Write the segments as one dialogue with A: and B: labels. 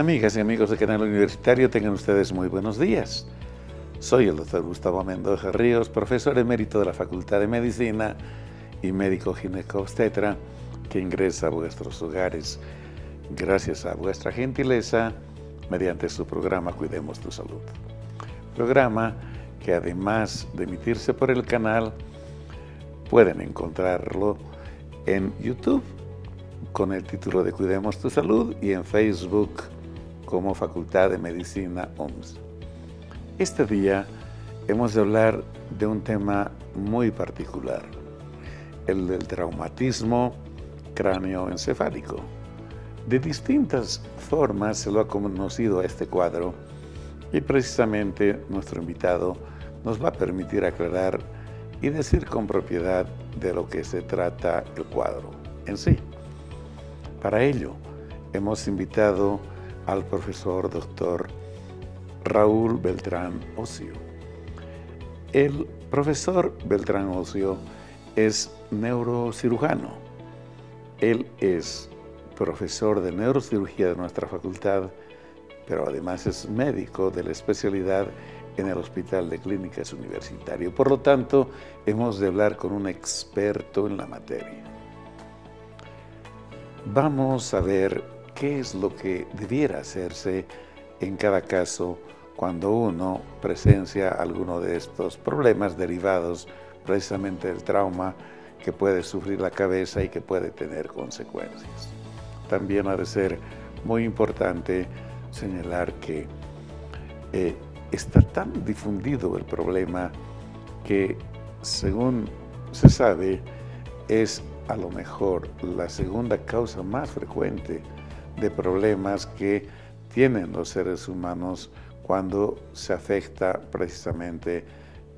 A: Amigas y amigos de Canal Universitario, tengan ustedes muy buenos días. Soy el doctor Gustavo Mendoza Ríos, profesor emérito de la Facultad de Medicina y médico ginecobstetra que ingresa a vuestros hogares gracias a vuestra gentileza mediante su programa Cuidemos tu Salud. Programa que además de emitirse por el canal, pueden encontrarlo en YouTube con el título de Cuidemos tu Salud y en Facebook como Facultad de Medicina OMS. Este día hemos de hablar de un tema muy particular, el del traumatismo cráneoencefálico. De distintas formas se lo ha conocido a este cuadro y precisamente nuestro invitado nos va a permitir aclarar y decir con propiedad de lo que se trata el cuadro en sí. Para ello, hemos invitado al profesor doctor Raúl Beltrán Ocio. El profesor Beltrán Ocio es neurocirujano. Él es profesor de neurocirugía de nuestra facultad, pero además es médico de la especialidad en el Hospital de Clínicas Universitario. Por lo tanto, hemos de hablar con un experto en la materia. Vamos a ver qué es lo que debiera hacerse en cada caso cuando uno presencia alguno de estos problemas derivados precisamente del trauma que puede sufrir la cabeza y que puede tener consecuencias. También ha de ser muy importante señalar que está tan difundido el problema que, según se sabe, es a lo mejor la segunda causa más frecuente de problemas que tienen los seres humanos cuando se afecta precisamente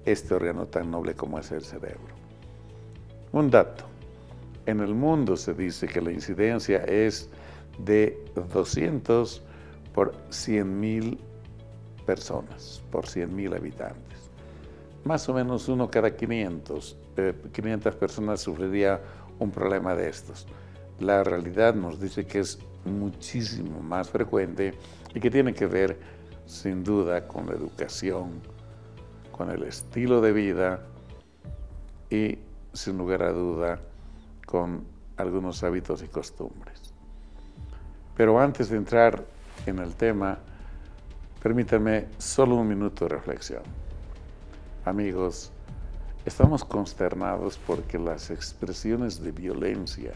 A: este órgano tan noble como es el cerebro. Un dato: en el mundo se dice que la incidencia es de 200 por 100.000 personas, por 100.000 habitantes. Más o menos uno cada 500 personas sufriría un problema de estos. La realidad nos dice que es muchísimo más frecuente y que tiene que ver sin duda con la educación, con el estilo de vida y sin lugar a duda con algunos hábitos y costumbres. Pero antes de entrar en el tema, permítanme solo un minuto de reflexión. Amigos, estamos consternados porque las expresiones de violencia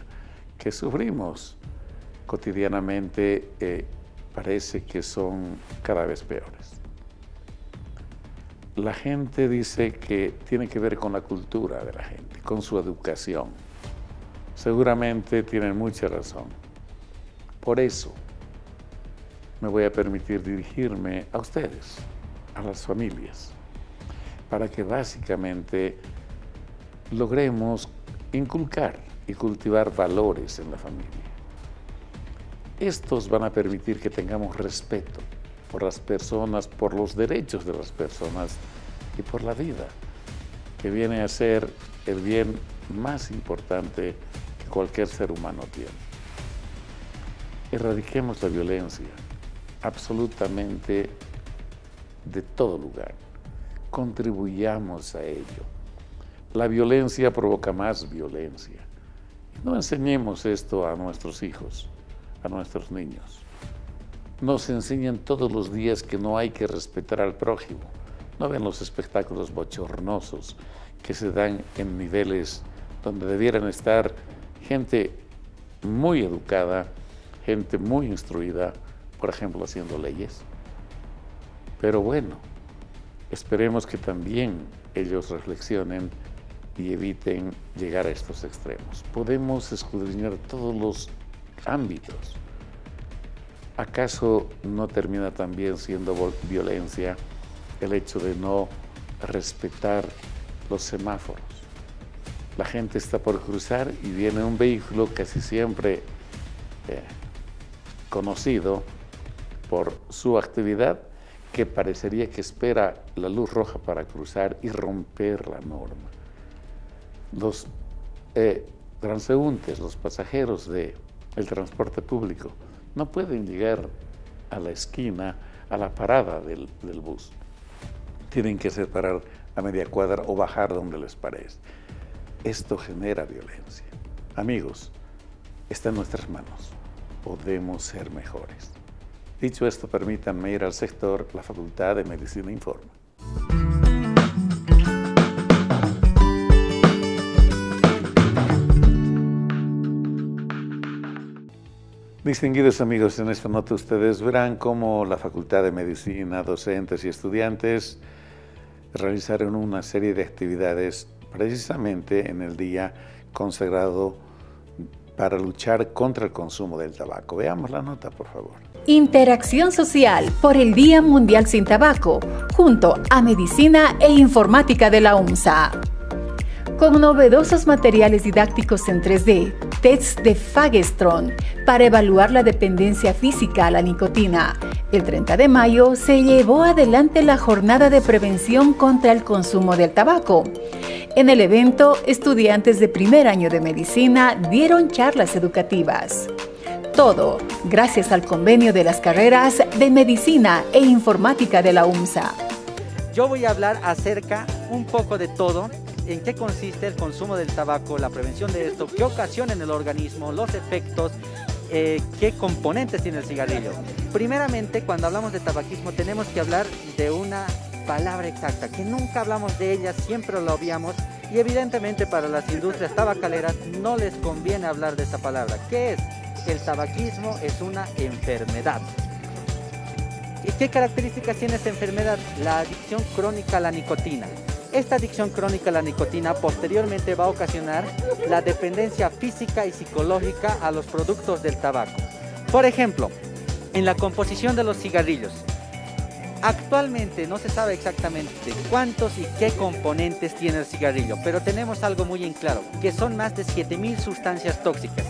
A: que sufrimos cotidianamente parece que son cada vez peores. La gente dice que tiene que ver con la cultura de la gente, con su educación. Seguramente tienen mucha razón. Por eso me voy a permitir dirigirme a ustedes, a las familias, para que básicamente logremos inculcar y cultivar valores en la familia. Estos van a permitir que tengamos respeto por las personas, por los derechos de las personas y por la vida, que viene a ser el bien más importante que cualquier ser humano tiene. Erradiquemos la violencia absolutamente de todo lugar. Contribuyamos a ello. La violencia provoca más violencia. No enseñemos esto a nuestros hijos, a nuestros niños. Nos enseñan todos los días que no hay que respetar al prójimo. No ven los espectáculos bochornosos que se dan en niveles donde debieran estar gente muy educada, gente muy instruida, por ejemplo, haciendo leyes. Pero bueno, esperemos que también ellos reflexionen y eviten llegar a estos extremos. Podemos escudriñar todos los ámbitos. ¿Acaso no termina también siendo violencia el hecho de no respetar los semáforos? La gente está por cruzar y viene un vehículo casi siempre conocido por su actividad, que parecería que espera la luz roja para cruzar y romper la norma. Los transeúntes, los pasajeros del transporte público, no pueden llegar a la esquina, a la parada del bus. Tienen que separar a media cuadra o bajar donde les parezca. Esto genera violencia. Amigos, está en nuestras manos. Podemos ser mejores. Dicho esto, permítanme ir al sector. La Facultad de Medicina informa. Distinguidos amigos, en esta nota ustedes verán cómo la Facultad de Medicina, docentes y estudiantes realizaron una serie de actividades precisamente en el día consagrado para luchar contra el consumo del tabaco. Veamos la nota, por favor.
B: Interacción social por el Día Mundial sin Tabaco, junto a Medicina e Informática de la UMSA. Con novedosos materiales didácticos en 3D, tests de Fagerström para evaluar la dependencia física a la nicotina. El 30 de mayo se llevó adelante la jornada de prevención contra el consumo del tabaco. En el evento, estudiantes de primer año de medicina dieron charlas educativas. Todo gracias al convenio de las carreras de Medicina e Informática de la UMSA.
C: Yo voy a hablar acerca un poco de todo, en qué consiste el consumo del tabaco, la prevención de esto, qué ocasiona en el organismo, los efectos, qué componentes tiene el cigarrillo. Primeramente, cuando hablamos de tabaquismo, tenemos que hablar de una palabra exacta, que nunca hablamos de ella, siempre lo obviamos, y evidentemente para las industrias tabacaleras no les conviene hablar de esta palabra. ¿Qué es? El tabaquismo es una enfermedad. ¿Y qué características tiene esta enfermedad? La adicción crónica a la nicotina. Esta adicción crónica a la nicotina posteriormente va a ocasionar la dependencia física y psicológica a los productos del tabaco. Por ejemplo, en la composición de los cigarrillos. Actualmente no se sabe exactamente cuántos y qué componentes tiene el cigarrillo, pero tenemos algo muy en claro, que son más de 7.000 sustancias tóxicas.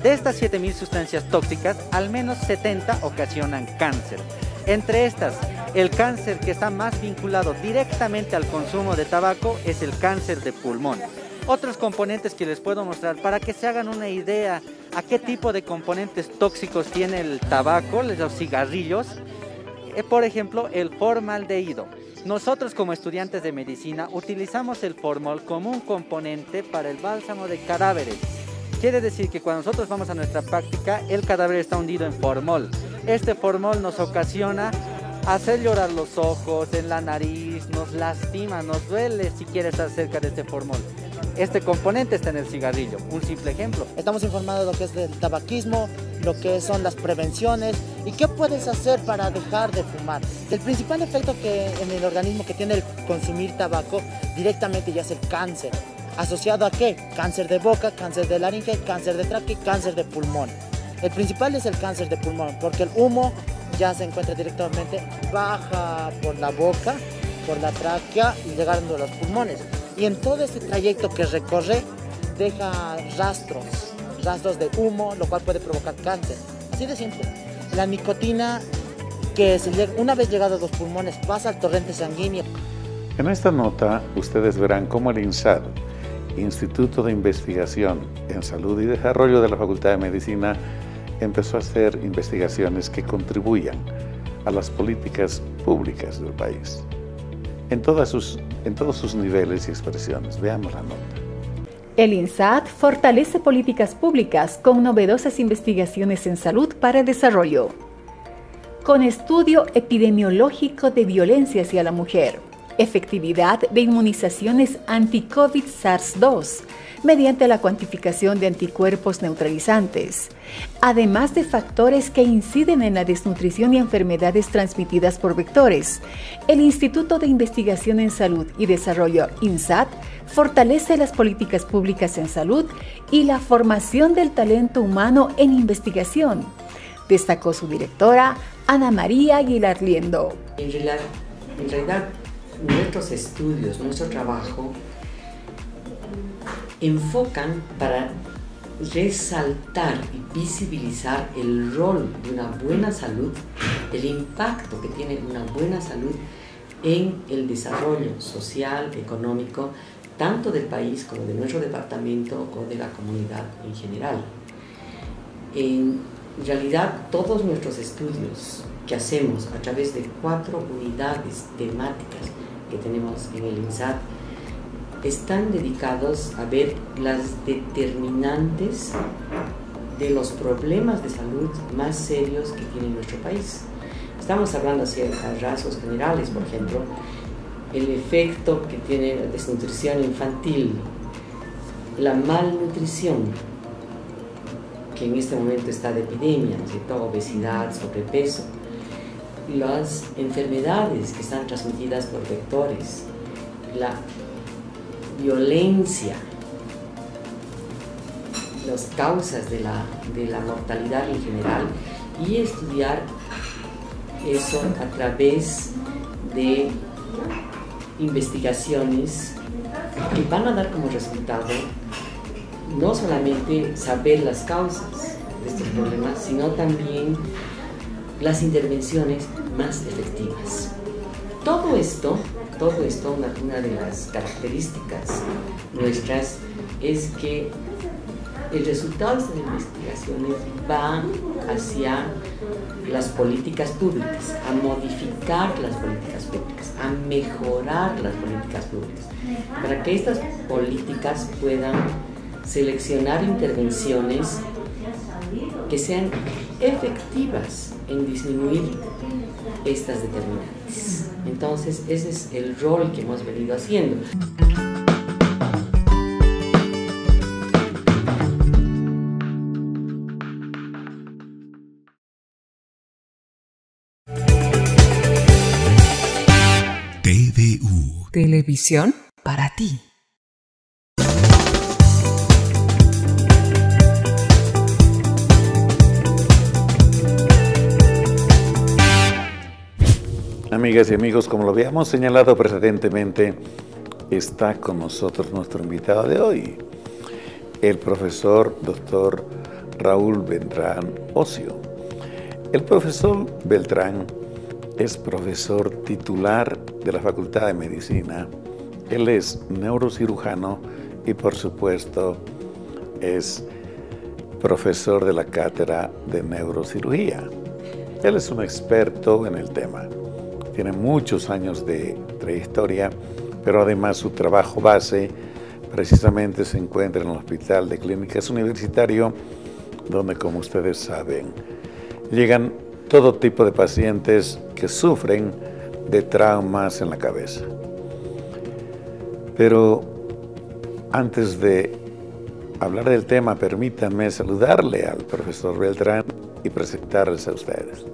C: De estas 7.000 sustancias tóxicas, al menos 70 ocasionan cáncer. Entre estas, el cáncer que está más vinculado directamente al consumo de tabaco es el cáncer de pulmón. Otros componentes que les puedo mostrar para que se hagan una idea a qué tipo de componentes tóxicos tiene el tabaco, los cigarrillos. Por ejemplo, el formaldehído. Nosotros como estudiantes de medicina utilizamos el formol como un componente para el bálsamo de cadáveres. Quiere decir que cuando nosotros vamos a nuestra práctica, el cadáver está hundido en formol. Este formol nos ocasiona hacer llorar los ojos, en la nariz, nos lastima, nos duele si quieres estar cerca de este formol. Este componente está en el cigarrillo, un simple ejemplo.
D: Estamos informados de lo que es el tabaquismo, lo que son las prevenciones y qué puedes hacer para dejar de fumar. El principal efecto que en el organismo que tiene el consumir tabaco directamente ya es el cáncer. ¿Asociado a qué? Cáncer de boca, cáncer de laringe, cáncer de tráquea, cáncer de pulmón. El principal es el cáncer de pulmón, porque el humo ya se encuentra directamente, baja por la boca, por la tráquea y llegando a los pulmones. Y en todo este trayecto que recorre, deja rastros de humo, lo cual puede provocar cáncer. Así de simple. La nicotina, que una vez llegado a los pulmones, pasa al torrente sanguíneo.
A: En esta nota, ustedes verán cómo el INSAD, Instituto de Investigación en Salud y Desarrollo de la Facultad de Medicina, empezó a hacer investigaciones que contribuyan a las políticas públicas del país, en todos sus niveles y expresiones. Veamos la nota.
B: El INSAD fortalece políticas públicas con novedosas investigaciones en salud para el desarrollo. Con estudio epidemiológico de violencia hacia la mujer, efectividad de inmunizaciones anti-COVID SARS-2, mediante la cuantificación de anticuerpos neutralizantes, además de factores que inciden en la desnutrición y enfermedades transmitidas por vectores. El Instituto de Investigación en Salud y Desarrollo, INSAD, fortalece las políticas públicas en salud y la formación del talento humano en investigación, destacó su directora, Ana María Aguilar Liendo.
E: En realidad, nuestros estudios, nuestro trabajo, enfocan para resaltar y visibilizar el rol de una buena salud, el impacto que tiene una buena salud en el desarrollo social, económico, tanto del país como de nuestro departamento o de la comunidad en general. En realidad, todos nuestros estudios que hacemos a través de 4 unidades temáticas que tenemos en el INSAT están dedicados a ver las determinantes de los problemas de salud más serios que tiene nuestro país. Estamos hablando así a rasgos generales, por ejemplo, el efecto que tiene la desnutrición infantil, la malnutrición, que en este momento está de epidemia, ¿no es cierto? Obesidad, sobrepeso, las enfermedades que están transmitidas por vectores, la violencia, las causas de la mortalidad en general, y estudiar eso a través de investigaciones que van a dar como resultado no solamente saber las causas de estos problemas, sino también las intervenciones más efectivas. Todo esto, una de las características nuestras es que el resultado de estas investigaciones va hacia las políticas públicas, a modificar las políticas públicas, a mejorar las políticas públicas, para que estas políticas puedan seleccionar intervenciones que sean efectivas en disminuir estas determinantes. Entonces, ese es el rol que hemos venido haciendo.
F: TVU. Televisión para ti.
A: Amigas y amigos, como lo habíamos señalado precedentemente, está con nosotros nuestro invitado de hoy, el profesor Dr. Raúl Beltrán Ocio. El profesor Beltrán es profesor titular de la Facultad de Medicina. Él es neurocirujano y, por supuesto, es profesor de la cátedra de neurocirugía. Él es un experto en el tema. Tiene muchos años de trayectoria, pero además su trabajo base precisamente se encuentra en el Hospital de Clínicas Universitario, donde, como ustedes saben, llegan todo tipo de pacientes que sufren de traumas en la cabeza. Pero antes de hablar del tema, permítanme saludarle al profesor Beltrán y presentarles a ustedes.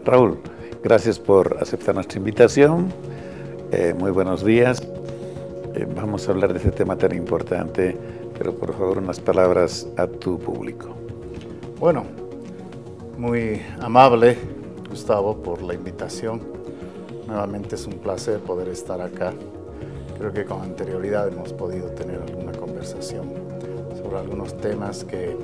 A: Raúl, gracias por aceptar nuestra invitación. Muy buenos días. Vamos a hablar de este tema tan importante, pero por favor unas palabras a tu público.
G: Bueno, muy amable, Gustavo, por la invitación. Nuevamente es un placer poder estar acá. Creo que con anterioridad hemos podido tener alguna conversación sobre algunos temas que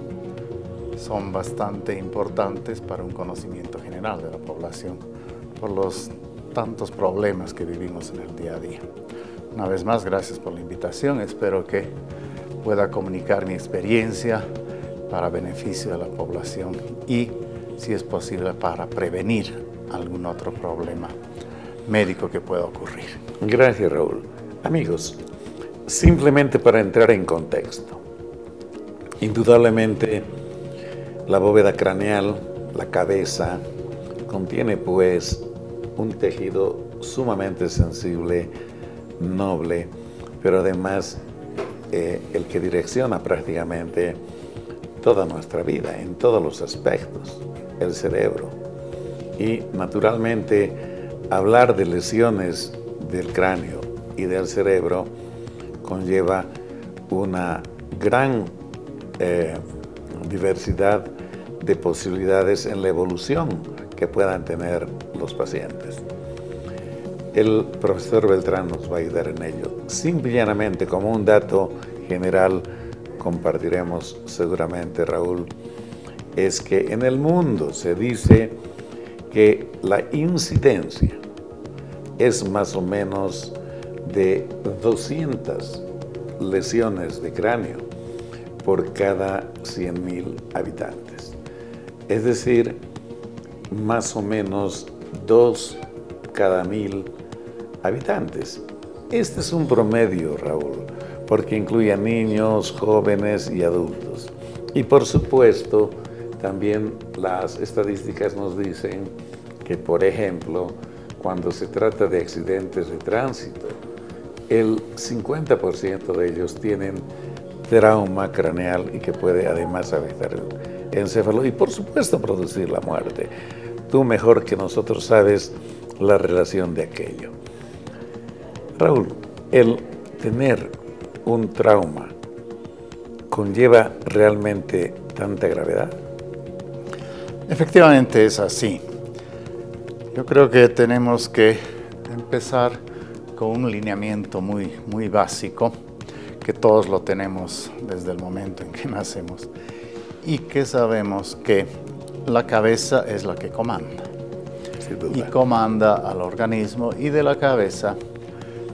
G: son bastante importantes para un conocimiento general de la población por los tantos problemas que vivimos en el día a día. Una vez más, gracias por la invitación. Espero que pueda comunicar mi experiencia para beneficio de la población y, si es posible, para prevenir algún otro problema médico que pueda ocurrir.
A: Gracias, Raúl. Amigos, simplemente para entrar en contexto, indudablemente la bóveda craneal, la cabeza, contiene pues un tejido sumamente sensible, noble, pero además el que direcciona prácticamente toda nuestra vida en todos los aspectos, el cerebro. Y naturalmente hablar de lesiones del cráneo y del cerebro conlleva una gran diversidad de posibilidades en la evolución que puedan tener los pacientes. El profesor Beltrán nos va a ayudar en ello. Simple y llanamente, como un dato general, compartiremos seguramente, Raúl, es que en el mundo se dice que la incidencia es más o menos de 200 lesiones de cráneo por cada 100.000 habitantes. es decir, más o menos 2 cada 1000 habitantes. Este es un promedio, Raúl, porque incluye a niños, jóvenes y adultos. Y por supuesto, también las estadísticas nos dicen que, por ejemplo, cuando se trata de accidentes de tránsito, el 50% de ellos tienen trauma craneal y que puede además afectar el encéfalo y por supuesto producir la muerte. Tú mejor que nosotros sabes la relación de aquello. Raúl, el tener un trauma conlleva realmente tanta gravedad.
G: Efectivamente es así. Yo creo que tenemos que empezar con un lineamiento muy básico, que todos lo tenemos desde el momento en que nacemos, y que sabemos que la cabeza es la que comanda.
A: Sin duda.
G: Y comanda al organismo, y de la cabeza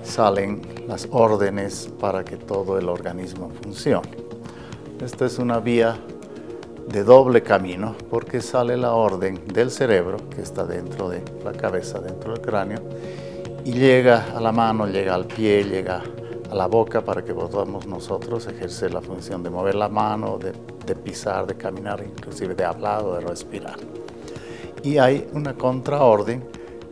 G: salen las órdenes para que todo el organismo funcione. Esta es una vía de doble camino, porque sale la orden del cerebro, que está dentro de la cabeza, dentro del cráneo, y llega a la mano, llega al pie, llega a la boca para que podamos nosotros ejercer la función de mover la mano, de pisar, de caminar, inclusive de hablar o de respirar. Y hay una contraorden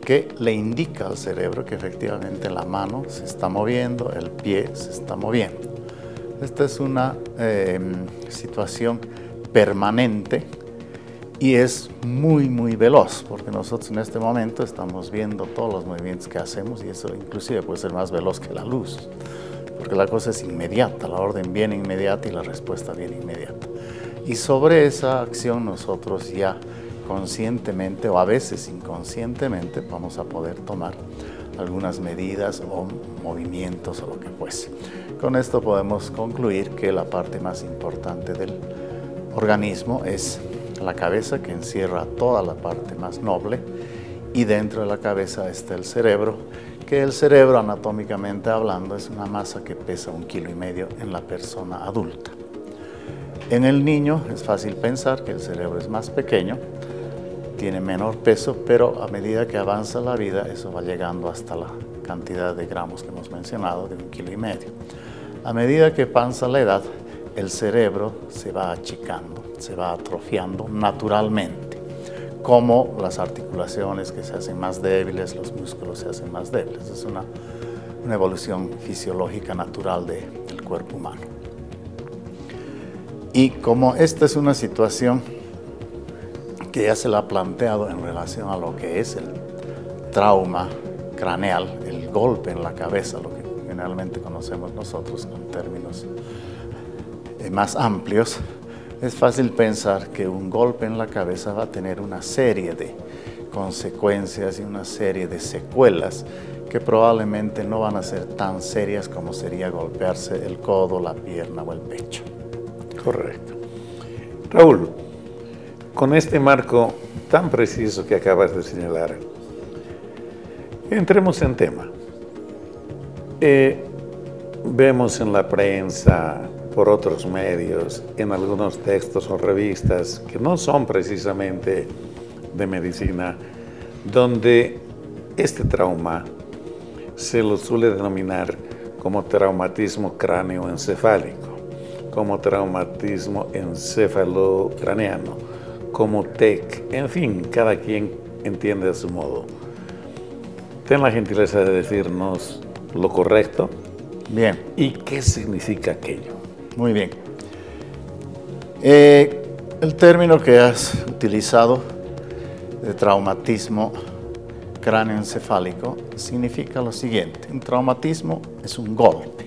G: que le indica al cerebro que efectivamente la mano se está moviendo, el pie se está moviendo. Esta es una situación permanente y es muy veloz, porque nosotros en este momento estamos viendo todos los movimientos que hacemos y eso inclusive puede ser más veloz que la luz, porque la cosa es inmediata, la orden viene inmediata y la respuesta viene inmediata. Y sobre esa acción nosotros ya conscientemente o a veces inconscientemente vamos a poder tomar algunas medidas o movimientos o lo que fuese. Con esto podemos concluir que la parte más importante del organismo es la cabeza, que encierra toda la parte más noble, y dentro de la cabeza está el cerebro, que el cerebro, anatómicamente hablando, es una masa que pesa 1,5 kilos en la persona adulta. En el niño es fácil pensar que el cerebro es más pequeño, tiene menor peso, pero a medida que avanza la vida, eso va llegando hasta la cantidad de gramos que hemos mencionado, de 1,5 kilos. A medida que pasa la edad, el cerebro se va achicando, se va atrofiando naturalmente, como las articulaciones que se hacen más débiles, los músculos se hacen más débiles. Es una evolución fisiológica natural del cuerpo humano. Y como esta es una situación que ya se la ha planteado en relación a lo que es el trauma craneal, el golpe en la cabeza, lo que generalmente conocemos nosotros con términos más amplios, es fácil pensar que un golpe en la cabeza va a tener una serie de consecuencias y una serie de secuelas que probablemente no van a ser tan serias como sería golpearse el codo, la pierna o el pecho.
A: Correcto. Raúl, con este marco tan preciso que acabas de señalar, entremos en tema. Vemos en la prensa, por otros medios, en algunos textos o revistas que no son precisamente de medicina, donde este trauma se lo suele denominar como traumatismo cráneoencefálico, como traumatismo encefalocraneano, como TEC, en fin, cada quien entiende a su modo. Ten la gentileza de decirnos lo correcto.
G: Bien.
A: ¿Y qué significa aquello?
G: Muy bien. El término que has utilizado de traumatismo cráneoencefálico significa lo siguiente. Un traumatismo es un golpe.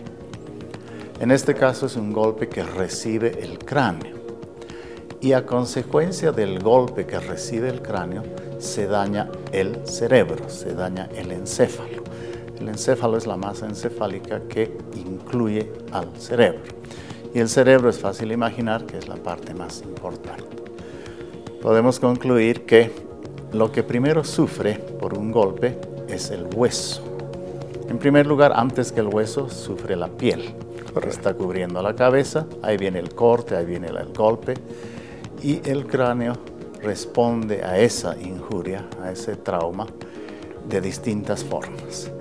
G: En este caso es un golpe que recibe el cráneo. Y a consecuencia del golpe que recibe el cráneo, se daña el cerebro, se daña el encéfalo. El encéfalo es la masa encefálica que incluye al cerebro. Y el cerebro es fácil imaginar que es la parte más importante. Podemos concluir que lo que primero sufre por un golpe es el hueso. En primer lugar, antes que el hueso, sufre la piel, que está cubriendo la cabeza. Ahí viene el corte, ahí viene el golpe. Y el cráneo responde a esa injuria, a ese trauma, de distintas formas.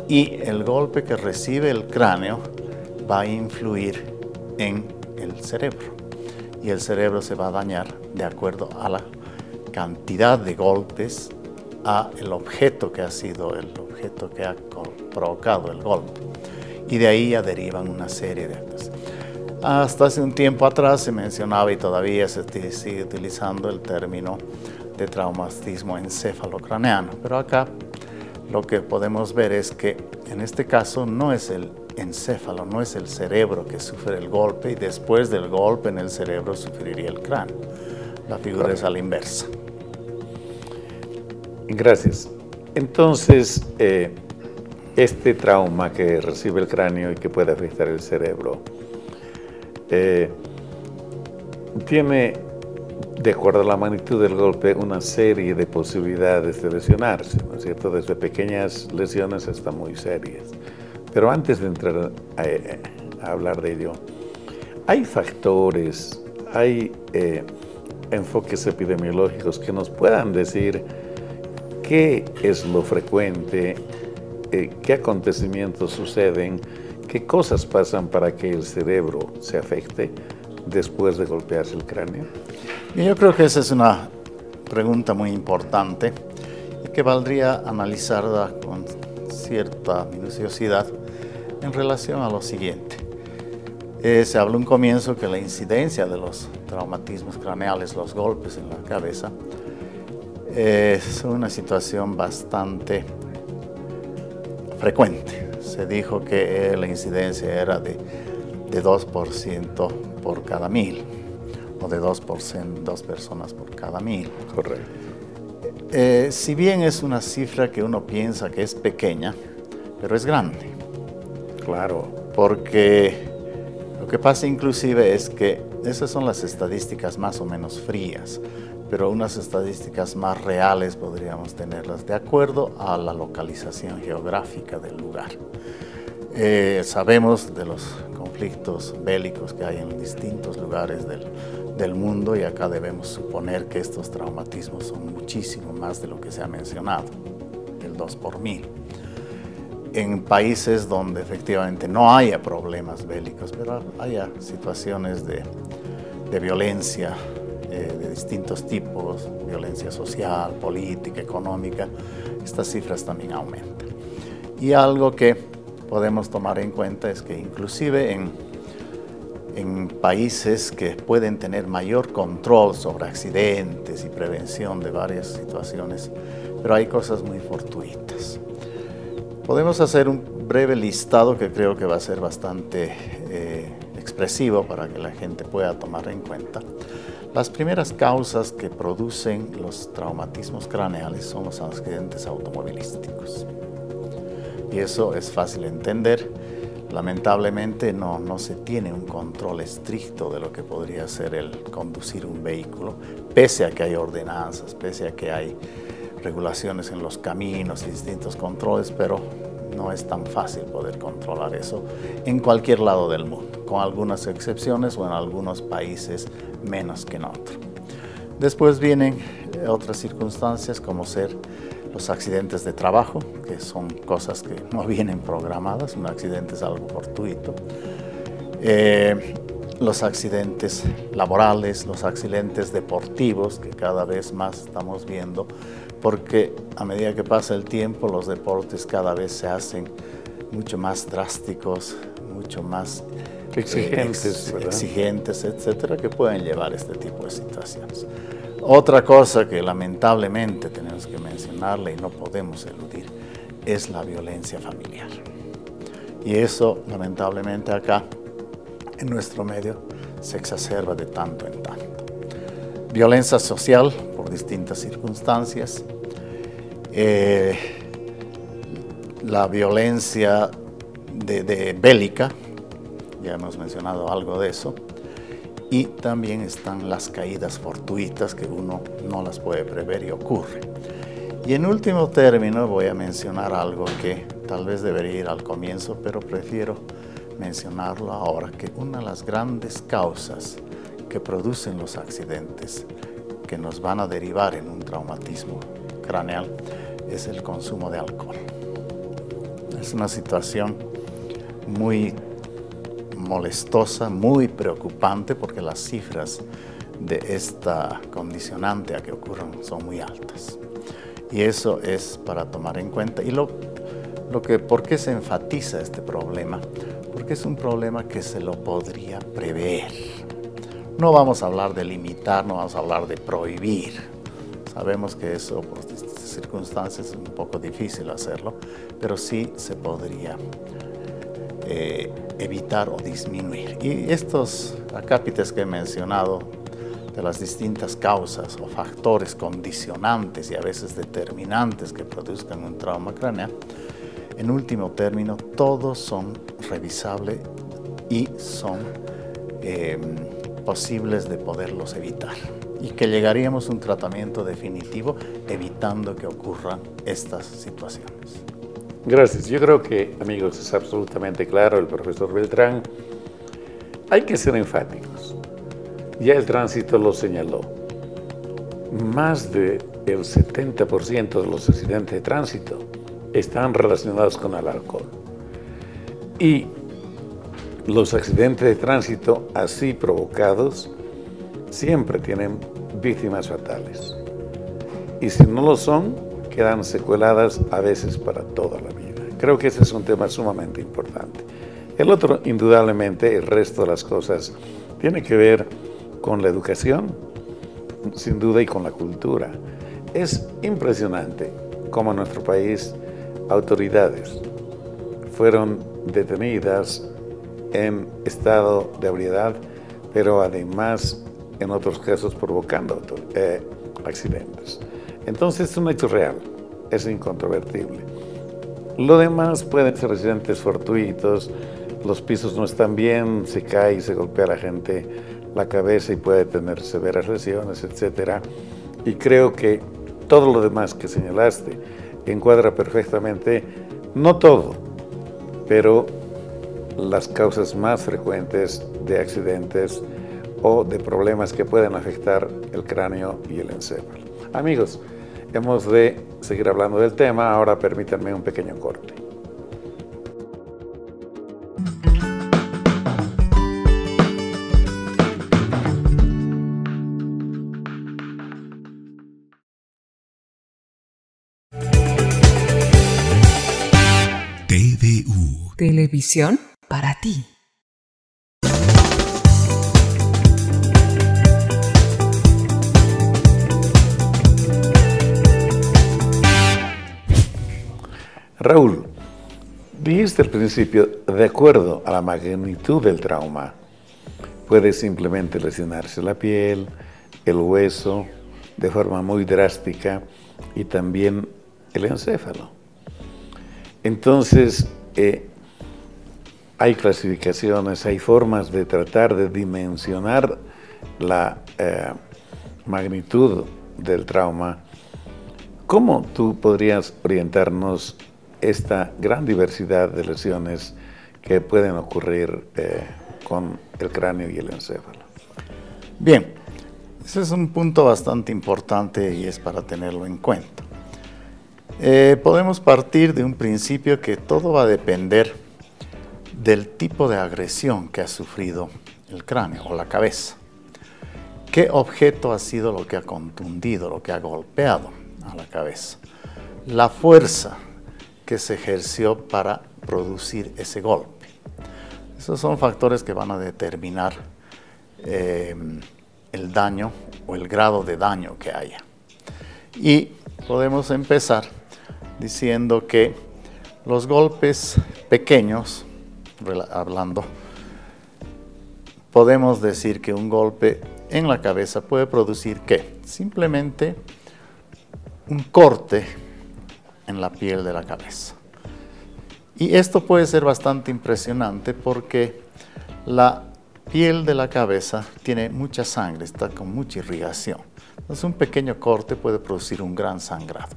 G: Y el golpe que recibe el cráneo va a influir en el cerebro. Y el cerebro se va a dañar de acuerdo a la cantidad de golpes a el objeto que ha sido el objeto que ha provocado el golpe. Y de ahí ya derivan una serie de actos. Hasta hace un tiempo atrás se mencionaba y todavía se sigue utilizando el término de traumatismo encefalocraneano, pero acá lo que podemos ver es que en este caso no es el encéfalo, no es el cerebro que sufre el golpe y después del golpe en el cerebro sufriría el cráneo. La figura es a la inversa.
A: Gracias. Entonces, este trauma que recibe el cráneo y que puede afectar el cerebro, tiene, de acuerdo a la magnitud del golpe, una serie de posibilidades de lesionarse, ¿no es cierto? Desde pequeñas lesiones hasta muy serias. Pero antes de entrar a hablar de ello, ¿hay factores, hay enfoques epidemiológicos que nos puedan decir qué es lo frecuente, qué acontecimientos suceden, qué cosas pasan para que el cerebro se afecte después de golpearse el cráneo?
G: Yo creo que esa es una pregunta muy importante y que valdría analizarla con cierta minuciosidad en relación a lo siguiente. Se habló en un comienzo que la incidencia de los traumatismos craneales, los golpes en la cabeza, es una situación bastante frecuente. Se dijo que la incidencia era de 2% por cada 1000 o de 2 personas por cada 1000.
A: Correcto.
G: Si bien es una cifra que uno piensa que es pequeña, pero es grande.
A: Claro.
G: Porque lo que pasa inclusive es que esas son las estadísticas más o menos frías, pero unas estadísticas más reales podríamos tenerlas de acuerdo a la localización geográfica del lugar. Sabemos de los conflictos bélicos que hay en distintos lugares del mundo y acá debemos suponer que estos traumatismos son muchísimo más de lo que se ha mencionado, el 2 por 1000. En países donde efectivamente no haya problemas bélicos, pero haya situaciones de violencia de distintos tipos, violencia social, política, económica, estas cifras también aumentan. Y algo que podemos tomar en cuenta es que inclusive en países que pueden tener mayor control sobre accidentes y prevención de varias situaciones, pero hay cosas muy fortuitas. Podemos hacer un breve listado que creo que va a ser bastante expresivo para que la gente pueda tomar en cuenta. Las primeras causas que producen los traumatismos craneales son los accidentes automovilísticos. Y eso es fácil de entender. Lamentablemente no se tiene un control estricto de lo que podría ser el conducir un vehículo, pese a que hay ordenanzas, pese a que hay regulaciones en los caminos y distintos controles, pero no es tan fácil poder controlar eso en cualquier lado del mundo, con algunas excepciones o en algunos países menos que en otros. Después vienen otras circunstancias como ser los accidentes de trabajo, que son cosas que no vienen programadas, un accidente es algo fortuito. Los accidentes laborales, los accidentes deportivos, que cada vez más estamos viendo, porque a medida que pasa el tiempo, los deportes cada vez se hacen mucho más drásticos, mucho más exigentes, etcétera, que pueden llevar a este tipo de situaciones. Otra cosa que lamentablemente tenemos que mencionarle y no podemos eludir es la violencia familiar. Y eso lamentablemente acá en nuestro medio se exacerba de tanto en tanto. Violencia social por distintas circunstancias, la violencia bélica, ya hemos mencionado algo de eso, y también están las caídas fortuitas que uno no las puede prever y ocurre. Y en último término voy a mencionar algo que tal vez debería ir al comienzo, pero prefiero mencionarlo ahora, que una de las grandes causas que producen los accidentes que nos van a derivar en un traumatismo craneal es el consumo de alcohol. Es una situación muy molestosa, muy preocupante, porque las cifras de esta condicionante a que ocurran son muy altas. Y eso es para tomar en cuenta. Y ¿por qué se enfatiza este problema? Porque es un problema que se lo podría prever. No vamos a hablar de limitar, no vamos a hablar de prohibir. Sabemos que eso, por estas circunstancias, es un poco difícil hacerlo, pero sí se podría evitar o disminuir. Y estos acápites que he mencionado, de las distintas causas o factores condicionantes y a veces determinantes que produzcan un trauma craneal, en último término, todos son revisables y son posibles de poderlos evitar. Y que llegaríamos a un tratamiento definitivo evitando que ocurran estas situaciones.
A: Gracias. Yo creo que, amigos, es absolutamente claro el profesor Beltrán. Hay que ser enfáticos. Ya el tránsito lo señaló. Más del 70% de los accidentes de tránsito están relacionados con el alcohol. Y los accidentes de tránsito así provocados siempre tienen víctimas fatales. Y si no lo son, quedan secueladas a veces para toda la vida. Creo que ese es un tema sumamente importante. El otro, indudablemente, el resto de las cosas, tiene que ver con la educación, sin duda, y con la cultura. Es impresionante cómo en nuestro país autoridades fueron detenidas en estado de ebriedad, pero además en otros casos provocando accidentes. Entonces es un hecho real, es incontrovertible. Lo demás pueden ser accidentes fortuitos, los pisos no están bien, se cae y se golpea a la gente la cabeza y puede tener severas lesiones, etc. Y creo que todo lo demás que señalaste encuadra perfectamente, no todo, pero las causas más frecuentes de accidentes o de problemas que pueden afectar el cráneo y el encéfalo. Amigos, hemos de seguir hablando del tema, ahora permítanme un pequeño corte.
F: TVU. Televisión para ti.
A: Raúl, dijiste al principio, de acuerdo a la magnitud del trauma, puede simplemente lesionarse la piel, el hueso, de forma muy drástica, y también el encéfalo. Entonces, hay clasificaciones, hay formas de tratar de dimensionar la magnitud del trauma. ¿Cómo tú podrías orientarnos esta gran diversidad de lesiones que pueden ocurrir con el cráneo y el encéfalo?
G: Bien, ese es un punto bastante importante y es para tenerlo en cuenta. Podemos partir de un principio que todo va a depender del tipo de agresión que ha sufrido el cráneo o la cabeza. ¿Qué objeto ha sido lo que ha contundido, lo que ha golpeado a la cabeza? La fuerza que se ejerció para producir ese golpe. Esos son factores que van a determinar el daño o el grado de daño que haya. Y podemos empezar diciendo que los golpes pequeños, hablando, podemos decir que un golpe en la cabeza puede producir ¿qué? Simplemente un corte en la piel de la cabeza. Y esto puede ser bastante impresionante porque la piel de la cabeza tiene mucha sangre, está con mucha irrigación. Entonces un pequeño corte puede producir un gran sangrado,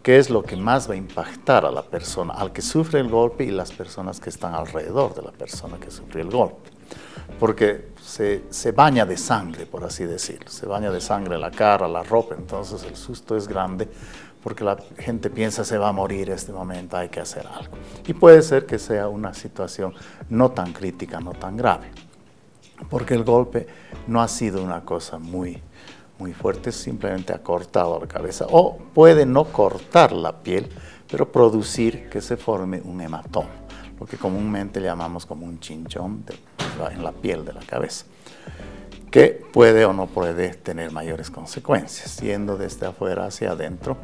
G: que es lo que más va a impactar a la persona, al que sufre el golpe y las personas que están alrededor de la persona que sufrió el golpe. porque se baña de sangre, por así decirlo. Se baña de sangre la cara, la ropa, entonces el susto es grande porque la gente piensa se va a morir en este momento, hay que hacer algo. Y puede ser que sea una situación no tan crítica, no tan grave, porque el golpe no ha sido una cosa muy fuerte, simplemente ha cortado la cabeza, o puede no cortar la piel, pero producir que se forme un hematoma, lo que comúnmente llamamos como un chinchón en la piel de la cabeza, que puede o no puede tener mayores consecuencias. Yendo desde afuera hacia adentro,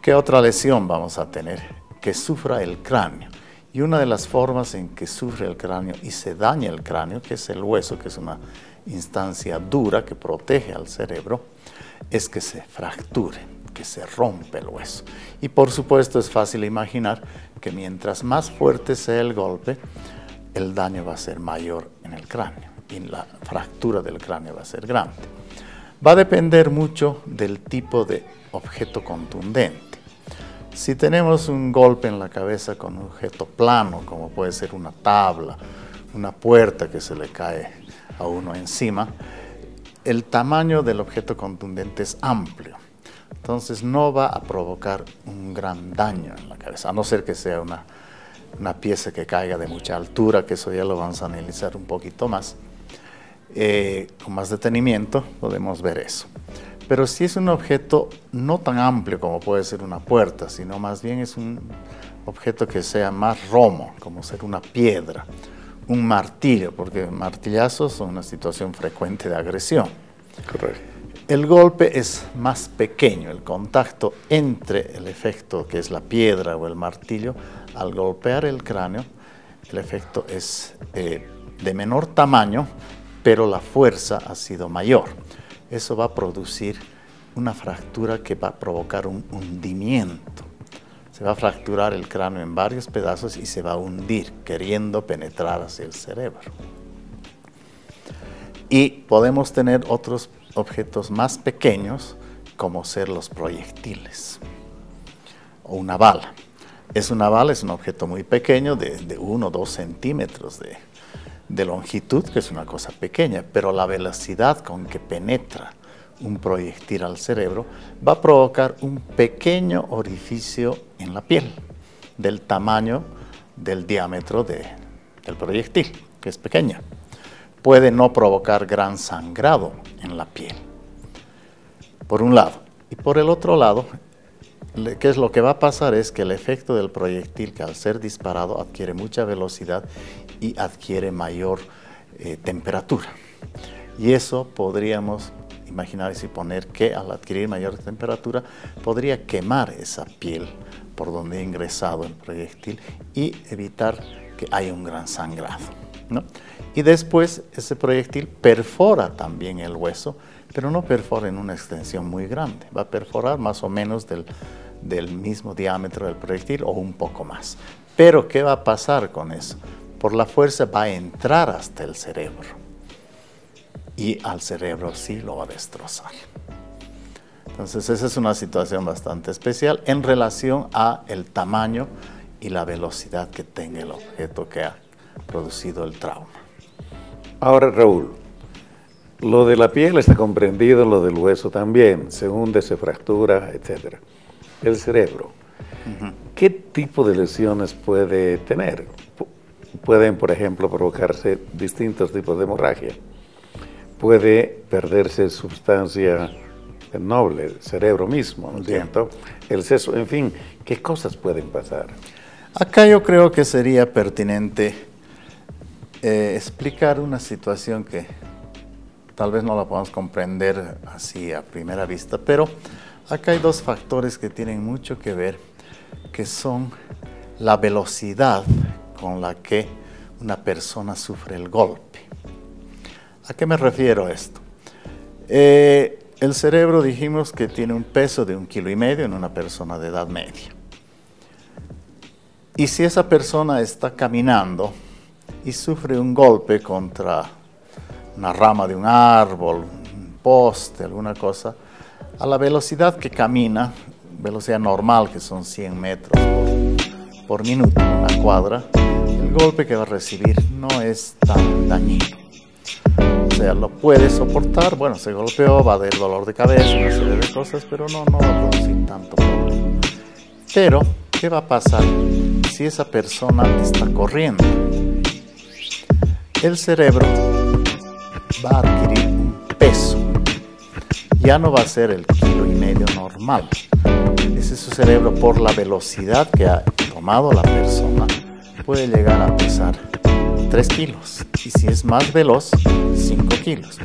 G: ¿qué otra lesión vamos a tener? Que sufra el cráneo. Y una de las formas en que sufre el cráneo y se daña el cráneo, que es el hueso, que es una instancia dura que protege al cerebro, es que se fracture, que se rompe el hueso. Y por supuesto es fácil imaginar que mientras más fuerte sea el golpe, el daño va a ser mayor en el cráneo y la fractura del cráneo va a ser grande. Va a depender mucho del tipo de objeto contundente. Si tenemos un golpe en la cabeza con un objeto plano, como puede ser una tabla, una puerta que se le cae a uno encima, el tamaño del objeto contundente es amplio. Entonces no va a provocar un gran daño en la cabeza, a no ser que sea una pieza que caiga de mucha altura, que eso ya lo vamos a analizar un poquito más. Con más detenimiento podemos ver eso. Pero si es un objeto no tan amplio como puede ser una puerta, sino más bien es un objeto que sea más romo, como ser una piedra, un martillo, porque martillazos son una situación frecuente de agresión.
A: Correcto.
G: El golpe es más pequeño, el contacto entre el efecto que es la piedra o el martillo, al golpear el cráneo, el efecto es de menor tamaño, pero la fuerza ha sido mayor. Eso va a producir una fractura que va a provocar un hundimiento. Se va a fracturar el cráneo en varios pedazos y se va a hundir, queriendo penetrar hacia el cerebro. Y podemos tener otros objetos más pequeños, como ser los proyectiles o una bala. Una bala es un objeto muy pequeño, de 1 o 2 centímetros de longitud, que es una cosa pequeña, pero la velocidad con que penetra un proyectil al cerebro va a provocar un pequeño orificio en la piel, del tamaño del diámetro del proyectil, que es pequeña. Puede no provocar gran sangrado en la piel, por un lado. Y por el otro lado, ¿qué es lo que va a pasar? Es que el efecto del proyectil, que al ser disparado adquiere mucha velocidad y adquiere mayor temperatura. Y eso podríamos imaginar y suponer que al adquirir mayor temperatura podría quemar esa piel por donde ha ingresado el proyectil y evitar que haya un gran sangrado, ¿no? Y después ese proyectil perfora también el hueso, pero no perfora en una extensión muy grande. Va a perforar más o menos del mismo diámetro del proyectil o un poco más. Pero ¿qué va a pasar con eso? Por la fuerza va a entrar hasta el cerebro. Y al cerebro sí lo va a destrozar. Entonces esa es una situación bastante especial en relación a el tamaño y la velocidad que tenga el objeto que ha producido el trauma.
A: Ahora, Raúl, lo de la piel está comprendido, lo del hueso también, se hunde, se fractura, etc. El cerebro, ¿qué tipo de lesiones puede tener? Pueden, por ejemplo, provocarse distintos tipos de hemorragia. Puede perderse sustancia noble, el cerebro mismo, ¿no es cierto? El seso, en fin, ¿qué cosas pueden pasar?
G: Acá yo creo que sería pertinente explicar una situación que tal vez no la podamos comprender así a primera vista, pero acá hay dos factores que tienen mucho que ver, que son la velocidad con la que una persona sufre el golpe. ¿A qué me refiero a esto? El cerebro dijimos que tiene un peso de 1,5 kilos en una persona de edad media. Y si esa persona está caminando y sufre un golpe contra una rama de un árbol, un poste, alguna cosa, a la velocidad que camina, velocidad normal, que son 100 metros por minuto, una cuadra, el golpe que va a recibir no es tan dañino. sea, lo puede soportar. Bueno, se golpeó, va a haber dolor de cabeza, una serie de cosas, pero no va a producir tanto problema. Pero, ¿qué va a pasar si esa persona está corriendo? El cerebro va a adquirir un peso. Ya no va a ser el 1,5 kilos normal. Ese es su cerebro, por la velocidad que ha tomado la persona, puede llegar a pesar 3 kilos. Y si es más veloz, 5 kilos.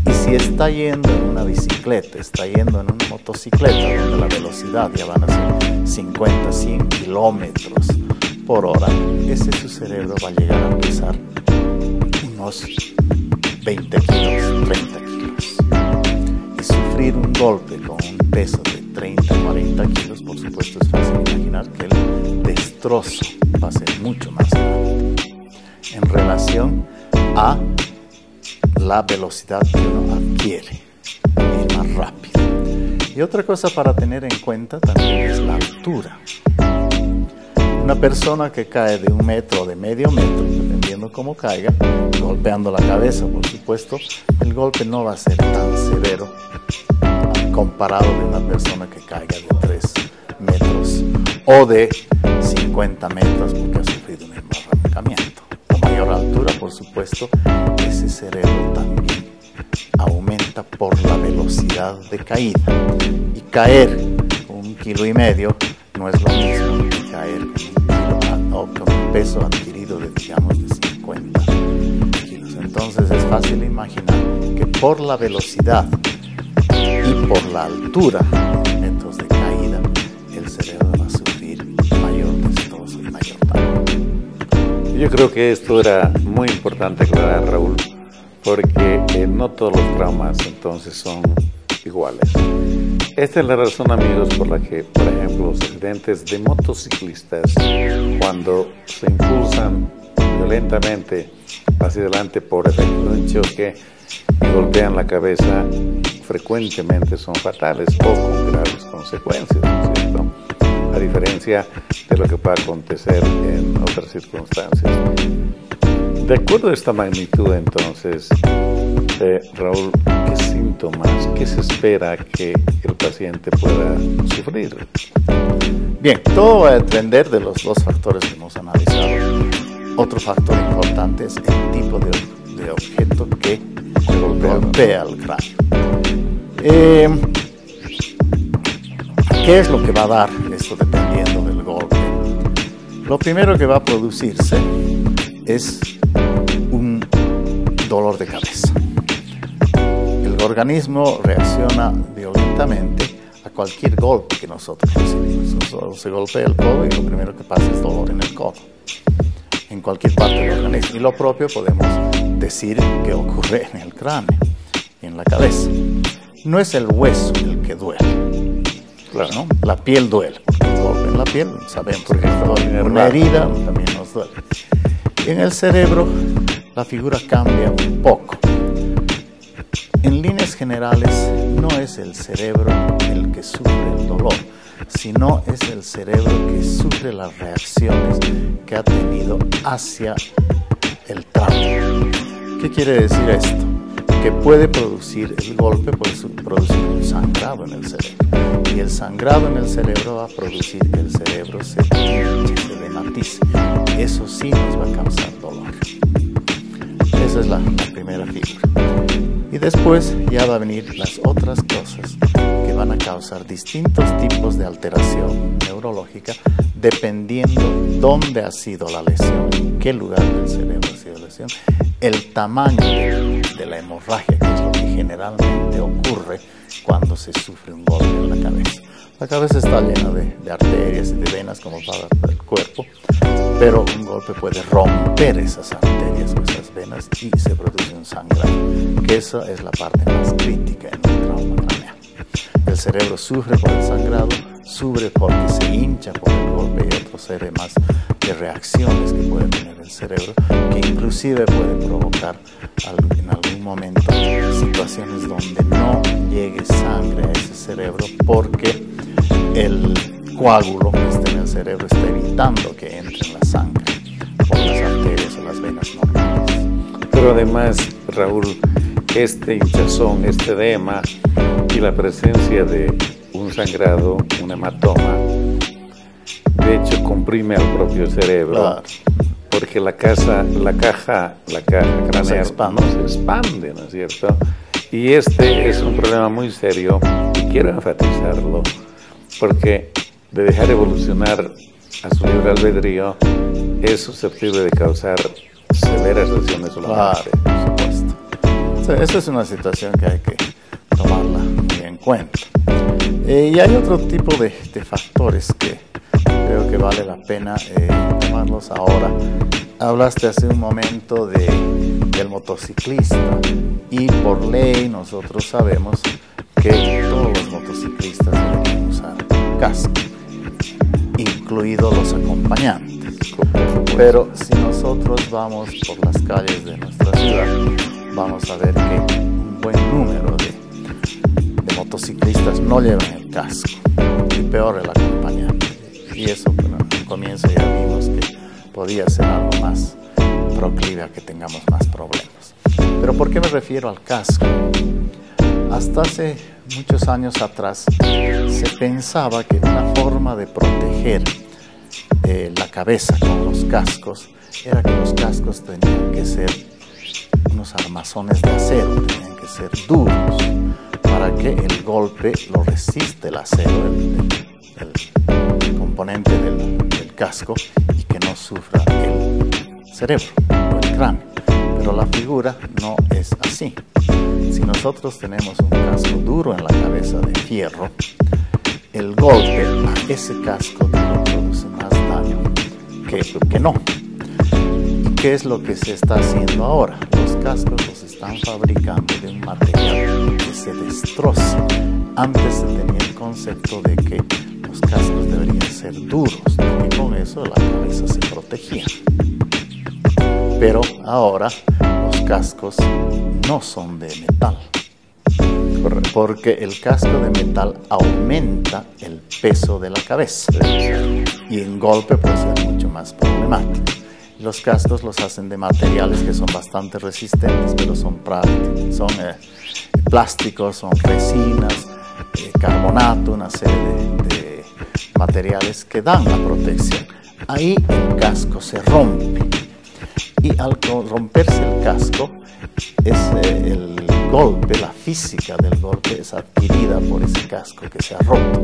G: Y si está yendo en una bicicleta, está yendo en una motocicleta, donde la velocidad ya van a ser 50, 100 kilómetros por hora, ese su cerebro va a llegar a pesar unos 20 kilos, 30 kilos. Y sufrir un golpe con un peso de 30, 40 kilos, por supuesto es fácil imaginar que el destrozo va a ser mucho más grande en relación a la velocidad que uno adquiere, ir más rápido. Y otra cosa para tener en cuenta también es la altura. Una persona que cae de 1 metro o de medio metro, dependiendo cómo caiga, golpeando la cabeza, por supuesto, el golpe no va a ser tan severo comparado de una persona que caiga de 3 metros o de 50 metros porque ha sufrido un embarrancamiento. A mayor altura, por supuesto, ese cerebro también aumenta por la velocidad de caída. Y caer con 1,5 kilos no es lo mismo que caer con un peso adquirido de, digamos, de 50 kilos. Entonces es fácil imaginar que por la velocidad y por la altura, metros de caída, el cerebro va a sufrir mayor destrozo y mayor daño.
A: Yo creo que esto era muy importante aclarar, Raúl, porque no todos los traumas entonces son iguales. Esta es la razón, amigos, por la que, por ejemplo, los accidentes de motociclistas, cuando se impulsan violentamente hacia adelante por efecto de un choque y golpean la cabeza, frecuentemente son fatales o con graves consecuencias, ¿no es cierto? A diferencia de lo que puede acontecer en otras circunstancias. De acuerdo a esta magnitud, entonces, Raúl, ¿qué síntomas, qué se espera que el paciente pueda sufrir?
G: Bien, todo va a depender de los 2 factores que hemos analizado. Otro factor importante es el tipo de objeto que golpea el cráneo. ¿Qué es lo que va a dar esto dependiendo del golpe? Lo primero que va a producirse es un dolor de cabeza. El organismo reacciona violentamente a cualquier golpe que nosotros recibimos. Se golpea el codo y lo primero que pasa es dolor en el codo, en cualquier parte del organismo. Y lo propio podemos decir que ocurre en el cráneo y en la cabeza. No es el hueso el que duele, claro, ¿no? La piel duele, porque el golpe en la piel, sabemos que una herida también nos duele. En el cerebro la figura cambia un poco. En líneas generales no es el cerebro el que sufre el dolor, sino es el cerebro que sufre las reacciones que ha tenido hacia el trauma. ¿Qué quiere decir esto? Que puede producir el golpe, puede producir un sangrado en el cerebro. Y el sangrado en el cerebro va a producir que el cerebro se hinche, se dematice. Eso sí nos va a causar dolor. Esa es la primera figura. Y después ya va a venir las otras cosas que van a causar distintos tipos de alteración neurológica dependiendo dónde ha sido la lesión, en qué lugar del cerebro ha sido la lesión, el tamaño de la hemorragia, que es lo que generalmente ocurre cuando se sufre un golpe en la cabeza. La cabeza está llena de arterias y de venas como para el cuerpo, pero un golpe puede romper esas arterias o esas venas y se produce un sangrado, que esa es la parte más crítica en un trauma craneal. El cerebro sufre por el sangrado, sufre porque se hincha por el golpe y otra serie más de reacciones que puede tener el cerebro, que inclusive puede provocar en algún momento situaciones donde no llegue sangre a ese cerebro porque el coágulo que está en el cerebro está evitando que entre en la sangre por las arterias o las venas normales.
A: Pero además, Raúl, este hinchazón, este edema y la presencia de un sangrado, un hematoma, de hecho comprime al propio cerebro. Claro. Porque la caja craneal no se expande, ¿no es cierto? Y este es un problema muy serio y quiero enfatizarlo, porque de dejar evolucionar a su libre albedrío es susceptible de causar severas lesiones a la mente.
G: Por supuesto. O sea, esa es una situación que hay que tomarla muy en cuenta. Y hay otro tipo de factores que creo que vale la pena tomarlos ahora. Hablaste hace un momento del motociclista y por ley nosotros sabemos que todos los motociclistas deben usar casco, incluidos los acompañantes. Pero si nosotros vamos por las calles de nuestra ciudad, vamos a ver que un buen número de motociclistas no llevan el casco, y peor el acompañante. Y eso, bueno, al comienzo ya vimos que podía ser algo más proclive a que tengamos más problemas. Pero ¿por qué me refiero al casco? Hasta hace muchos años atrás se pensaba que una forma de proteger la cabeza con los cascos era que los cascos tenían que ser unos armazones de acero, tenían que ser duros para que el golpe lo resiste el acero, el componente del casco, y que no sufra el cerebro o el cráneo. Pero la figura no es así. Si nosotros tenemos un casco duro en la cabeza de fierro, el golpe a ese casco duro produce más daño que no. ¿Y qué es lo que se está haciendo ahora? Los cascos los están fabricando de un material que se destroza. Antes se tenía el concepto de que los cascos deberían ser duros y con eso la cabeza se protegía. Pero ahora los cascos no son de metal, porque el casco de metal aumenta el peso de la cabeza y en golpe puede ser mucho más problemático. Los cascos los hacen de materiales que son bastante resistentes, pero son plásticos, son resinas, carbonato, una serie de materiales que dan la protección. Ahí el casco se rompe. Y al romperse el casco, el golpe, la física del golpe es adquirida por ese casco que se ha roto.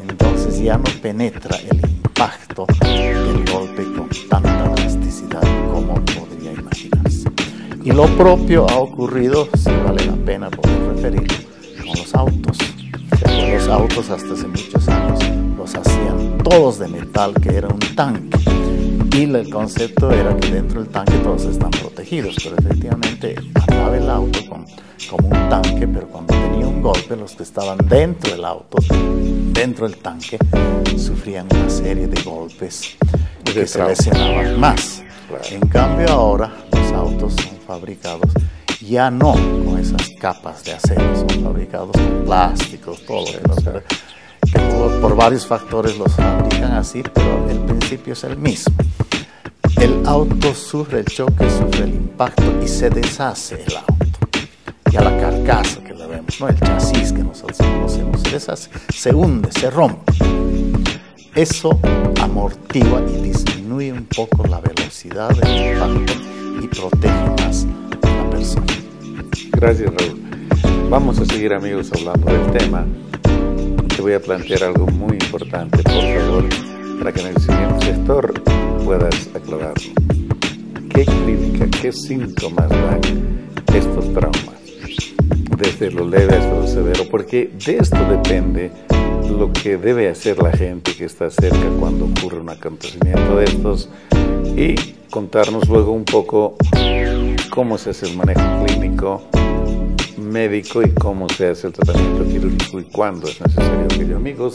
G: Entonces ya no penetra el impacto del golpe con tanta elasticidad como podría imaginarse. Y lo propio ha ocurrido, si vale la pena poder referirlo, con los autos. Los autos hasta hace muchos años los hacían todos de metal, que era un tanque. Y el concepto era que dentro del tanque todos están protegidos, pero efectivamente andaba el auto como un tanque, pero cuando tenía un golpe, los que estaban dentro del auto, dentro del tanque, sufrían una serie de golpes que se lesionaban más. Claro. En cambio ahora los autos son fabricados ya no con esas capas de acero, son fabricados con plásticos, todo lo que por varios factores los fabrican así, pero el principio es el mismo. El auto sufre el choque, sufre el impacto y se deshace el auto. Ya la carcasa que la vemos, ¿no? El chasis que nosotros conocemos, se deshace, se hunde, se rompe. Eso amortigua y disminuye un poco la velocidad del impacto y protege más a la persona.
A: Gracias, Raúl. Vamos a seguir, amigos, hablando del tema. Te voy a plantear algo muy importante, por favor, para que en el siguiente sector puedas aclararlo. ¿Qué clínica, qué síntomas dan estos traumas? Desde lo leve hasta lo severo, porque de esto depende lo que debe hacer la gente que está cerca cuando ocurre un acontecimiento de estos, y contarnos luego un poco cómo se hace el manejo clínico, médico, y cómo se hace el tratamiento quirúrgico y cuándo es necesario aquello. Amigos,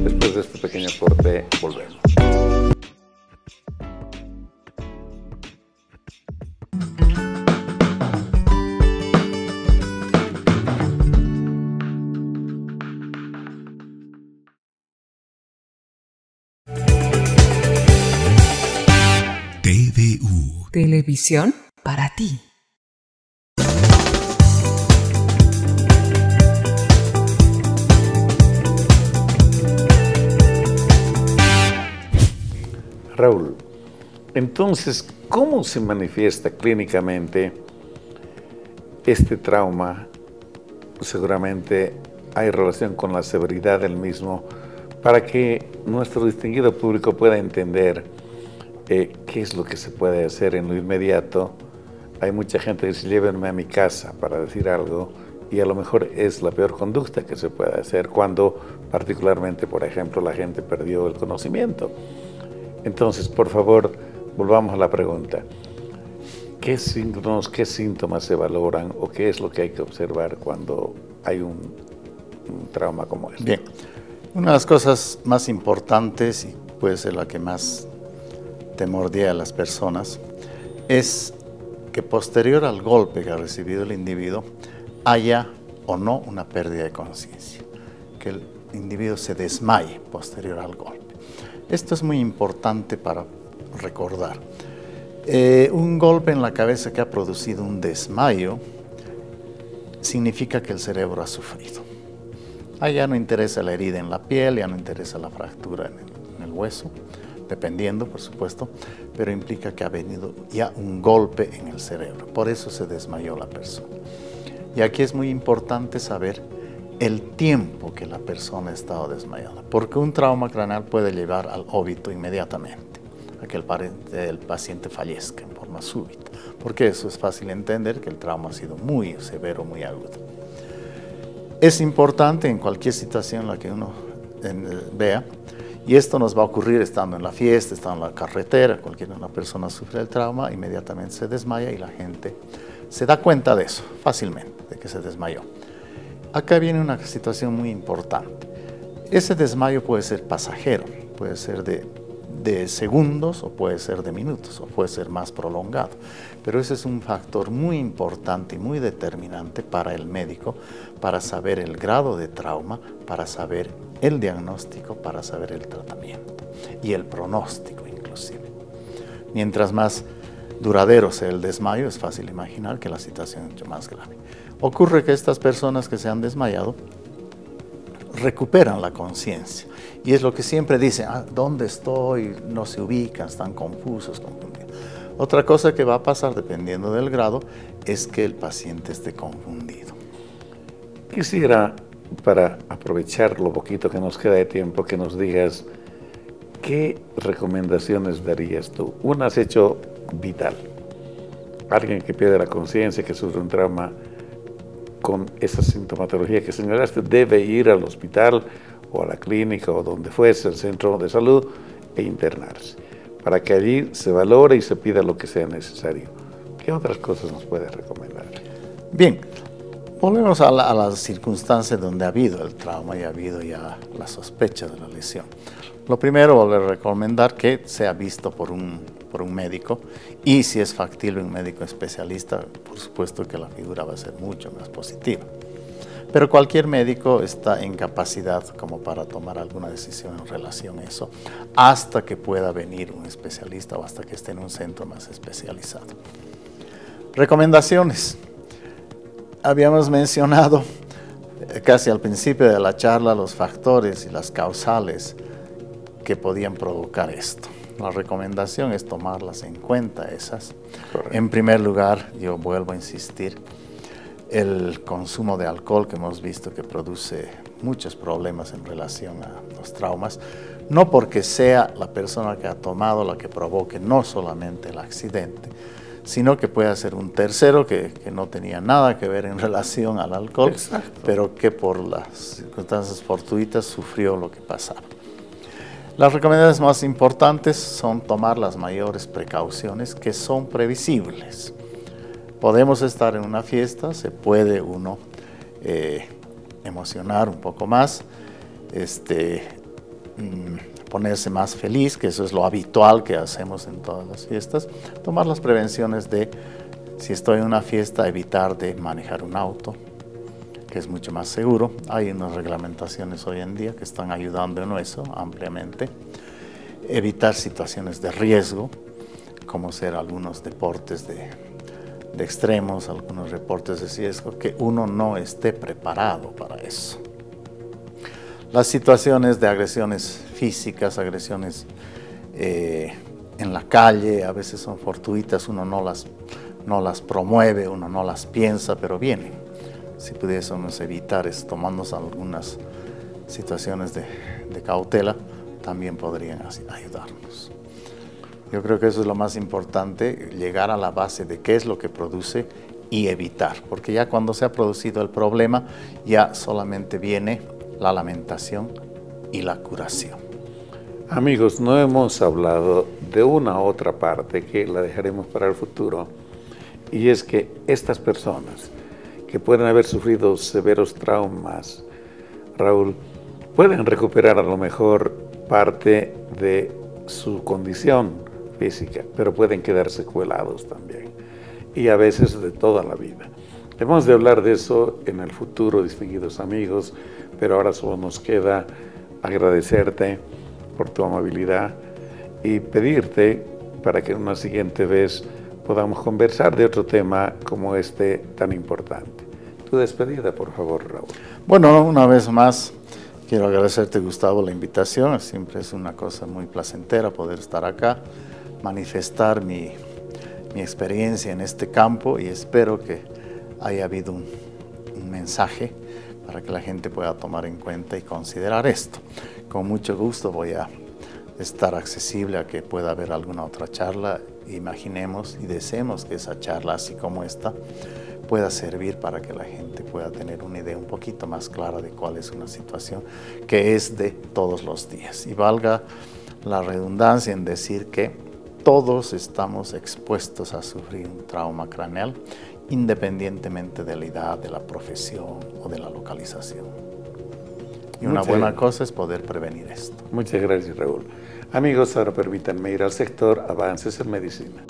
A: después de este pequeño corte volvemos.
F: TVU. Televisión para ti.
A: Raúl, entonces, ¿cómo se manifiesta clínicamente este trauma? Seguramente hay relación con la severidad del mismo, para que nuestro distinguido público pueda entender qué es lo que se puede hacer en lo inmediato. Hay mucha gente que dice, llévenme a mi casa para decir algo, y a lo mejor es la peor conducta que se puede hacer cuando particularmente, por ejemplo, la gente perdió el conocimiento. Entonces, por favor, volvamos a la pregunta. ¿Qué signos, qué síntomas se valoran o qué es lo que hay que observar cuando hay un trauma como este?
G: Bien, una de las cosas más importantes, y puede ser la que más temordea a las personas, es que posterior al golpe que ha recibido el individuo haya o no una pérdida de conciencia, que el individuo se desmaye posterior al golpe. Esto es muy importante para recordar. Un golpe en la cabeza que ha producido un desmayo significa que el cerebro ha sufrido. Ahí ya no interesa la herida en la piel, ya no interesa la fractura en el hueso, dependiendo, por supuesto, pero implica que ha venido ya un golpe en el cerebro. Por eso se desmayó la persona. Y aquí es muy importante saber el tiempo que la persona ha estado desmayada, porque un trauma craneal puede llevar al óbito inmediatamente, a que el paciente fallezca en forma súbita, porque eso es fácil entender que el trauma ha sido muy severo, muy agudo. Es importante en cualquier situación en la que uno vea, y esto nos va a ocurrir estando en la fiesta, estando en la carretera, una persona sufre el trauma, inmediatamente se desmaya y la gente se da cuenta de eso fácilmente, de que se desmayó. Acá viene una situación muy importante. Ese desmayo puede ser pasajero, puede ser de segundos o puede ser de minutos o puede ser más prolongado. Pero ese es un factor muy importante y muy determinante para el médico, para saber el grado de trauma, para saber el diagnóstico, para saber el tratamiento y el pronóstico inclusive. Mientras más duradero sea el desmayo, es fácil imaginar que la situación es mucho más grave. Ocurre que estas personas que se han desmayado recuperan la conciencia. Y es lo que siempre dicen, ¿dónde estoy? No se ubican, están confusos, confundidos. Otra cosa que va a pasar, dependiendo del grado, es que el paciente esté confundido.
A: Quisiera, para aprovechar lo poquito que nos queda de tiempo, que nos digas qué recomendaciones darías tú. Una has hecho vital. Alguien que pierde la conciencia, que sufre un trauma con esa sintomatología que señalaste, debe ir al hospital o a la clínica o donde fuese, el centro de salud, e internarse, para que allí se valore y se pida lo que sea necesario. ¿Qué otras cosas nos puedes recomendar?
G: Bien, volvemos a las circunstancias donde ha habido el trauma y ha habido ya la sospecha de la lesión. Lo primero, volver a recomendar que sea visto por un médico, y si es factible un médico especialista, por supuesto que la figura va a ser mucho más positiva. Pero cualquier médico está en capacidad como para tomar alguna decisión en relación a eso, hasta que pueda venir un especialista o hasta que esté en un centro más especializado. Recomendaciones. Habíamos mencionado casi al principio de la charla los factores y las causales que podían provocar esto. La recomendación es tomarlas en cuenta esas. Correcto. En primer lugar, yo vuelvo a insistir, el consumo de alcohol que hemos visto que produce muchos problemas en relación a los traumas, no porque sea la persona que ha tomado la que provoque no solamente el accidente, sino que puede ser un tercero que no tenía nada que ver en relación al alcohol, exacto, pero que por las circunstancias fortuitas sufrió lo que pasaba. Las recomendaciones más importantes son tomar las mayores precauciones que son previsibles. Podemos estar en una fiesta, se puede uno emocionar un poco más, ponerse más feliz, que eso es lo habitual que hacemos en todas las fiestas. Tomar las prevenciones de, si estoy en una fiesta, evitar de manejar un auto, que es mucho más seguro. Hay unas reglamentaciones hoy en día que están ayudando en eso ampliamente. Evitar situaciones de riesgo, como ser algunos deportes de extremos, algunos deportes de riesgo, que uno no esté preparado para eso. Las situaciones de agresiones físicas, agresiones en la calle, a veces son fortuitas, uno no las promueve, uno no las piensa, pero vienen. Si pudiésemos evitar tomarnos algunas situaciones de cautela, también podrían ayudarnos. Yo creo que eso es lo más importante, llegar a la base de qué es lo que produce y evitar, porque ya cuando se ha producido el problema, ya solamente viene la lamentación y la curación.
A: Amigos, no hemos hablado de una otra parte que la dejaremos para el futuro, y es que estas personas que pueden haber sufrido severos traumas, Raúl, pueden recuperar a lo mejor parte de su condición física, pero pueden quedar secuelados también, y a veces de toda la vida. Hemos de hablar de eso en el futuro, distinguidos amigos, pero ahora solo nos queda agradecerte por tu amabilidad y pedirte para que una siguiente vez podamos conversar de otro tema como este tan importante. Tu despedida, por favor, Raúl.
G: Bueno, una vez más, quiero agradecerte, Gustavo, la invitación. Siempre es una cosa muy placentera poder estar acá, manifestar mi experiencia en este campo, y espero que haya habido un mensaje para que la gente pueda tomar en cuenta y considerar esto. Con mucho gusto voy a estar accesible a que pueda haber alguna otra charla. Imaginemos y deseemos que esa charla, así como esta, pueda servir para que la gente pueda tener una idea un poquito más clara de cuál es una situación que es de todos los días. Y valga la redundancia en decir que todos estamos expuestos a sufrir un trauma craneal, independientemente de la edad, de la profesión o de la localización. Y una buena cosa es poder prevenir esto.
A: Muchas gracias, Raúl. Amigos, ahora permítanme ir al sector Avances en Medicina.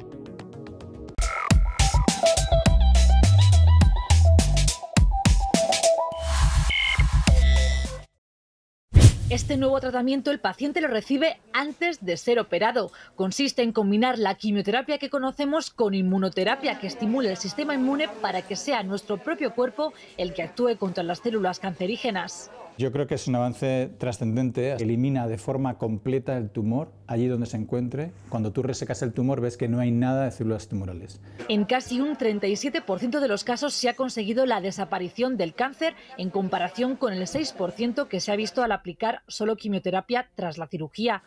H: Este nuevo tratamiento el paciente lo recibe antes de ser operado. Consiste en combinar la quimioterapia que conocemos con inmunoterapia que estimule el sistema inmune para que sea nuestro propio cuerpo el que actúe contra las células cancerígenas.
I: Yo creo que es un avance trascendente. Elimina de forma completa el tumor allí donde se encuentre. Cuando tú resecas el tumor ves que no hay nada de células tumorales.
H: En casi un 37% de los casos se ha conseguido la desaparición del cáncer en comparación con el 6% que se ha visto al aplicar solo quimioterapia tras la cirugía.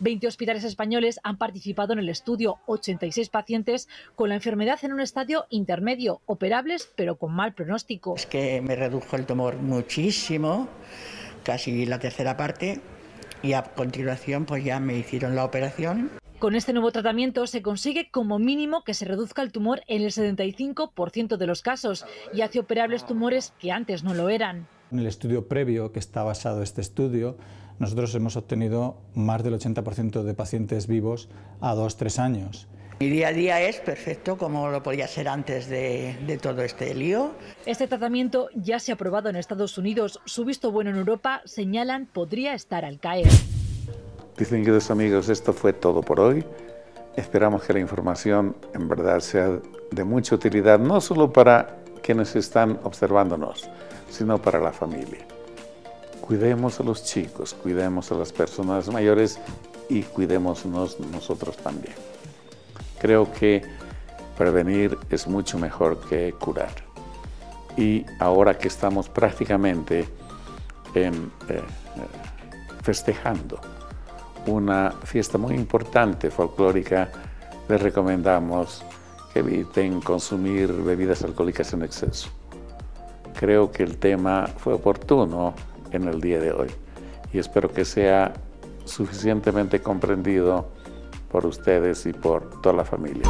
H: 20 hospitales españoles han participado en el estudio, 86 pacientes con la enfermedad en un estadio intermedio, operables pero con mal pronóstico.
J: Es que me redujo el tumor muchísimo, casi la tercera parte, y a continuación pues ya me hicieron la operación.
H: Con este nuevo tratamiento se consigue como mínimo que se reduzca el tumor en el 75% de los casos y hace operables tumores que antes no lo eran.
I: En el estudio previo que está basado este estudio, nosotros hemos obtenido más del 80% de pacientes vivos a 2-3 años.
J: Mi día a día es perfecto, como lo podía ser antes de todo este lío.
H: Este tratamiento ya se ha aprobado en Estados Unidos. Su visto bueno en Europa, señalan, podría estar al caer.
A: Distinguidos amigos, esto fue todo por hoy. Esperamos que la información en verdad sea de mucha utilidad, no solo para quienes están observándonos, sino para la familia. Cuidemos a los chicos, cuidemos a las personas mayores y cuidémonos nosotros también. Creo que prevenir es mucho mejor que curar. Y ahora que estamos prácticamente festejando una fiesta muy importante folclórica, les recomendamos que eviten consumir bebidas alcohólicas en exceso. Creo que el tema fue oportuno en el día de hoy y espero que sea suficientemente comprendido por ustedes y por toda la familia.